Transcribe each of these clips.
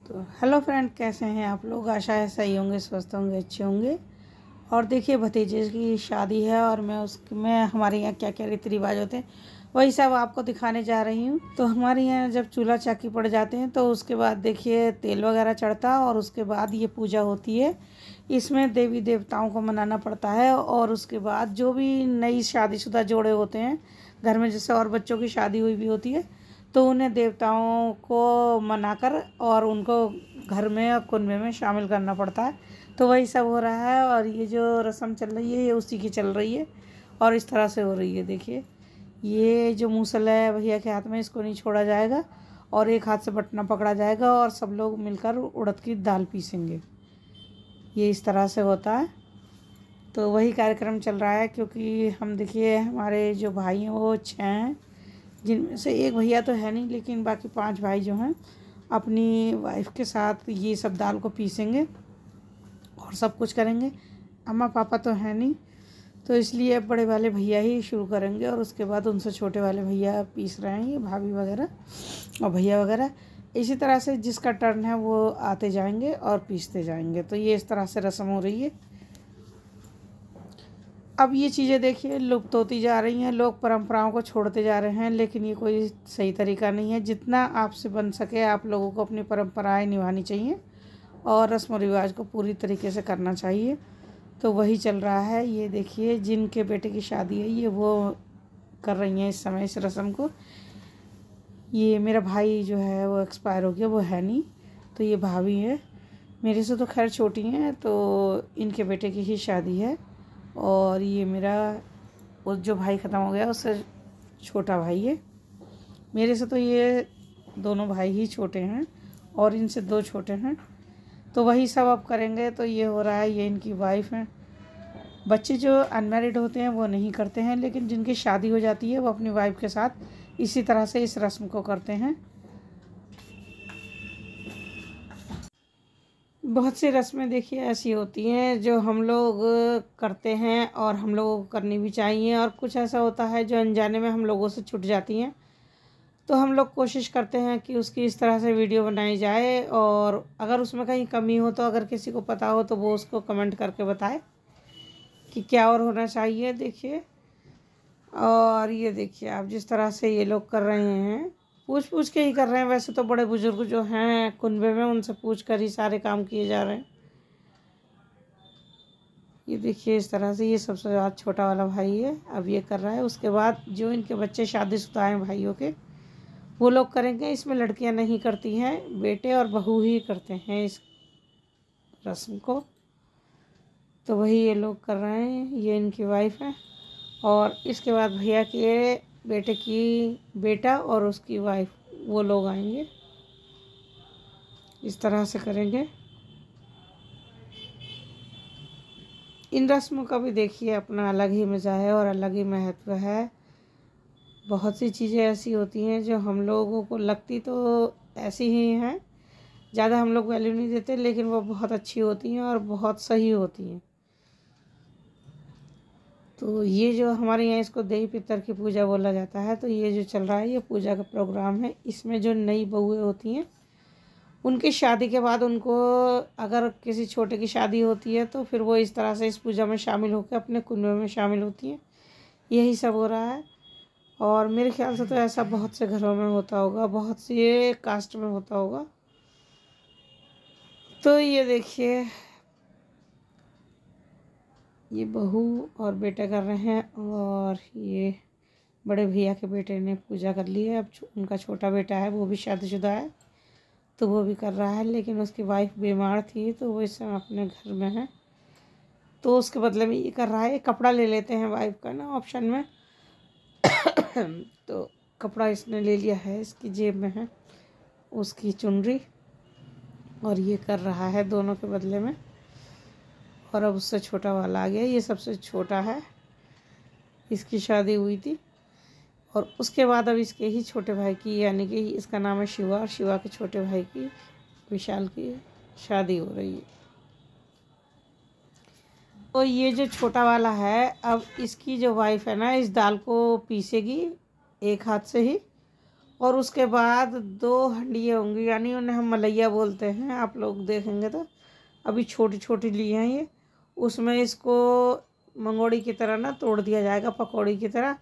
तो hello friend, कैसे हैं आप लोग। आशा है सही होंगे, स्वस्थ होंगे, अच्छे होंगे। और देखिए, भतीजे की शादी है और मैं उसमें हमारे यहाँ क्या क्या रीति रिवाज होते हैं वही सब आपको दिखाने जा रही हूँ। तो हमारे यहाँ जब चूल्हा चाकी पड़ जाते हैं तो उसके बाद देखिए तेल वगैरह चढ़ता है और उसके बाद ये पूजा होती है। इसमें देवी देवताओं को मनाना पड़ता है और उसके बाद जो भी नई शादीशुदा जोड़े होते हैं घर में, जैसे और बच्चों की शादी हुई भी होती है, तो उन्हें देवताओं को मनाकर और उनको घर में और कुनबे में शामिल करना पड़ता है। तो वही सब हो रहा है और ये जो रस्म चल रही है ये उसी की चल रही है और इस तरह से हो रही है। देखिए, ये जो मूसल है भैया के हाथ में, इसको नहीं छोड़ा जाएगा और एक हाथ से बटना पकड़ा जाएगा और सब लोग मिलकर उड़द की दाल पीसेंगे। ये इस तरह से होता है। तो वही कार्यक्रम चल रहा है, क्योंकि हम देखिए हमारे जो भाई हैं वो 6 हैं, जिनमें से एक भैया तो है नहीं, लेकिन बाकी 5 भाई जो हैं अपनी वाइफ के साथ ये सब दाल को पीसेंगे और सब कुछ करेंगे। अम्मा पापा तो है नहीं, तो इसलिए बड़े वाले भैया ही शुरू करेंगे और उसके बाद उनसे छोटे वाले भैया पीस रहे हैं, ये भाभी वगैरह और भैया वगैरह। इसी तरह से जिसका टर्न है वो आते जाएंगे और पीसते जाएंगे। तो ये इस तरह से रस्म हो रही है। अब ये चीज़ें देखिए लुप्त होती जा रही हैं, लोग परंपराओं को छोड़ते जा रहे हैं, लेकिन ये कोई सही तरीका नहीं है। जितना आपसे बन सके आप लोगों को अपनी परंपराएं निभानी चाहिए और रस्म व रिवाज को पूरी तरीके से करना चाहिए। तो वही चल रहा है। ये देखिए, जिनके बेटे की शादी है ये वो कर रही हैं इस समय इस रस्म को। ये मेरा भाई जो है वो एक्सपायर हो गया, वो है नहीं, तो ये भाभी है, मेरे से तो खैर छोटी हैं, तो इनके बेटे की ही शादी है। और ये मेरा वो जो भाई ख़त्म हो गया उससे छोटा भाई है। मेरे से तो ये दोनों भाई ही छोटे हैं और इनसे 2 छोटे हैं। तो वही सब अब करेंगे। तो ये हो रहा है, ये इनकी वाइफ है। बच्चे जो अनमैरिड होते हैं वो नहीं करते हैं, लेकिन जिनकी शादी हो जाती है वो अपनी वाइफ के साथ इसी तरह से इस रस्म को करते हैं। बहुत सी रस्में देखिए ऐसी होती हैं जो हम लोग करते हैं और हम लोगों को करनी भी चाहिए, और कुछ ऐसा होता है जो अनजाने में हम लोगों से छूट जाती हैं। तो हम लोग कोशिश करते हैं कि उसकी इस तरह से वीडियो बनाई जाए, और अगर उसमें कहीं कमी हो तो अगर किसी को पता हो तो वो उसको कमेंट करके बताए कि क्या और होना चाहिए। देखिए, और ये देखिए आप जिस तरह से ये लोग कर रहे हैं, पूछ पूछ के ही कर रहे हैं। वैसे तो बड़े बुजुर्ग जो हैं कुनबे में, उनसे पूछ कर ही सारे काम किए जा रहे हैं। ये देखिए इस तरह से, ये सबसे ज़्यादा छोटा वाला भाई है, अब ये कर रहा है। उसके बाद जो इनके बच्चे शादीशुदा हैं भाइयों के, वो लोग करेंगे। इसमें लड़कियां नहीं करती हैं, बेटे और बहू ही करते हैं इस रस्म को। तो वही ये लोग कर रहे हैं, ये इनकी वाइफ है। और इसके बाद भैया के बेटे की बेटा और उसकी वाइफ, वो लोग आएंगे, इस तरह से करेंगे। इन रस्मों का भी देखिए अपना अलग ही मज़ा है और अलग ही महत्व है। बहुत सी चीज़ें ऐसी होती हैं जो हम लोगों को लगती तो ऐसी ही हैं, ज़्यादा हम लोग वैल्यू नहीं देते, लेकिन वो बहुत अच्छी होती हैं और बहुत सही होती हैं। तो ये जो हमारे यहाँ इसको देवी पितर की पूजा बोला जाता है। तो ये जो चल रहा है ये पूजा का प्रोग्राम है। इसमें जो नई बहुएं होती हैं उनकी शादी के बाद उनको, अगर किसी छोटे की शादी होती है तो फिर वो इस तरह से इस पूजा में शामिल होकर अपने कुनबे में शामिल होती हैं। यही सब हो रहा है और मेरे ख्याल से तो ऐसा बहुत से घरों में होता होगा, बहुत से कास्ट में होता होगा। तो ये देखिए, ये बहू और बेटा कर रहे हैं और ये बड़े भैया के बेटे ने पूजा कर ली है। अब उनका छोटा बेटा है, वो भी शादीशुदा है, तो वो भी कर रहा है, लेकिन उसकी वाइफ बीमार थी तो वो इस समय अपने घर में है, तो उसके बदले में ये कर रहा है। कपड़ा ले लेते हैं वाइफ का ना ऑप्शन में तो कपड़ा इसने ले लिया है, इसकी जेब में है उसकी चुनरी, और ये कर रहा है दोनों के बदले में। और अब उससे छोटा वाला आ गया, ये सबसे छोटा है, इसकी शादी हुई थी। और उसके बाद अब इसके ही छोटे भाई की, यानी कि इसका नाम है शिवा, और शिवा के छोटे भाई की विशाल की शादी हो रही है। तो ये जो छोटा वाला है, अब इसकी जो वाइफ है ना, इस दाल को पीसेगी एक हाथ से ही और उसके बाद 2 हंडियाँ होंगी, यानी उन्हें हम मलैया बोलते हैं, आप लोग देखेंगे तो। अभी छोटी छोटी ली हैं ये। उसमें इसको मंगोड़ी की तरह ना तोड़ दिया जाएगा, पकौड़ी की तरह।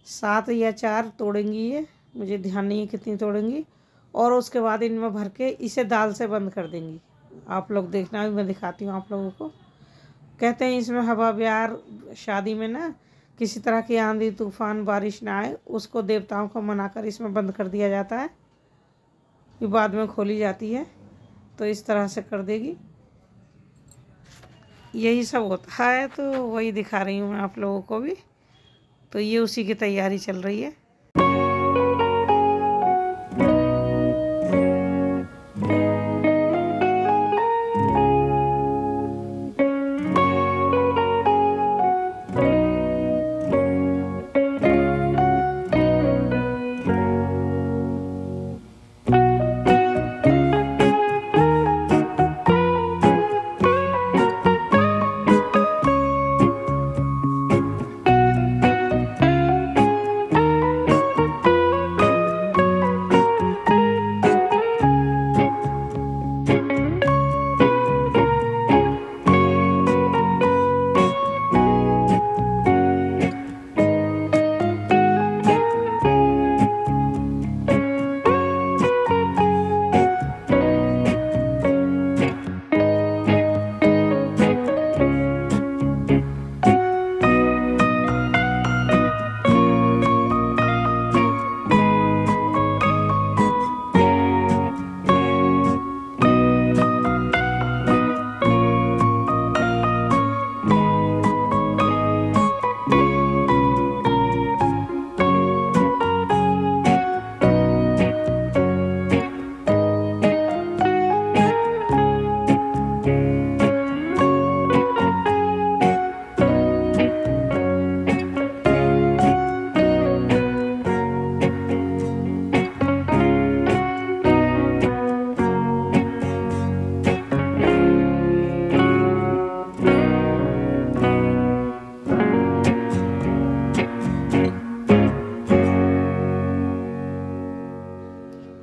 7 या 4 तोड़ेंगी ये, मुझे ध्यान नहीं है कितनी तोड़ेंगी। और उसके बाद इनमें भर के इसे दाल से बंद कर देंगी। आप लोग देखना, भी मैं दिखाती हूँ आप लोगों को। कहते हैं इसमें हवा बयार, शादी में ना किसी तरह की आंधी तूफान बारिश ना आए, उसको देवताओं को मनाकर इसमें बंद कर दिया जाता है। ये बाद में खोली जाती है, तो इस तरह से कर देगी। यही सब होता है, तो वही दिखा रही हूँ मैं आप लोगों को भी। तो ये उसी की तैयारी चल रही है।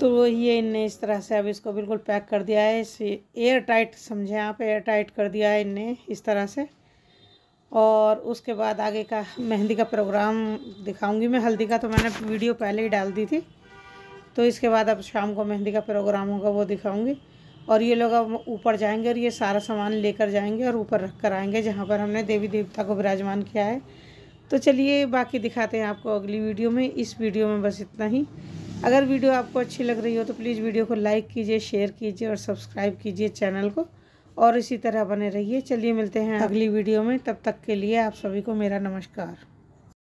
तो ये इनने इस तरह से अब इसको बिल्कुल पैक कर दिया है। इसे एयर टाइट समझें आप, एयर टाइट कर दिया है इनने इस तरह से। और उसके बाद आगे का मेहंदी का प्रोग्राम दिखाऊंगी मैं। हल्दी का तो मैंने वीडियो पहले ही डाल दी थी, तो इसके बाद अब शाम को मेहंदी का प्रोग्राम होगा, वो दिखाऊंगी। और ये लोग अब ऊपर जाएंगे और ये सारा सामान लेकर जाएंगे और ऊपर रख कर आएंगे जहाँ पर हमने देवी देवता को विराजमान किया है। तो चलिए बाकी दिखाते हैं आपको अगली वीडियो में। इस वीडियो में बस इतना ही। अगर वीडियो आपको अच्छी लग रही हो तो प्लीज़ वीडियो को लाइक कीजिए, शेयर कीजिए और सब्सक्राइब कीजिए चैनल को, और इसी तरह बने रहिए। चलिए मिलते हैं अगली वीडियो में, तब तक के लिए आप सभी को मेरा नमस्कार।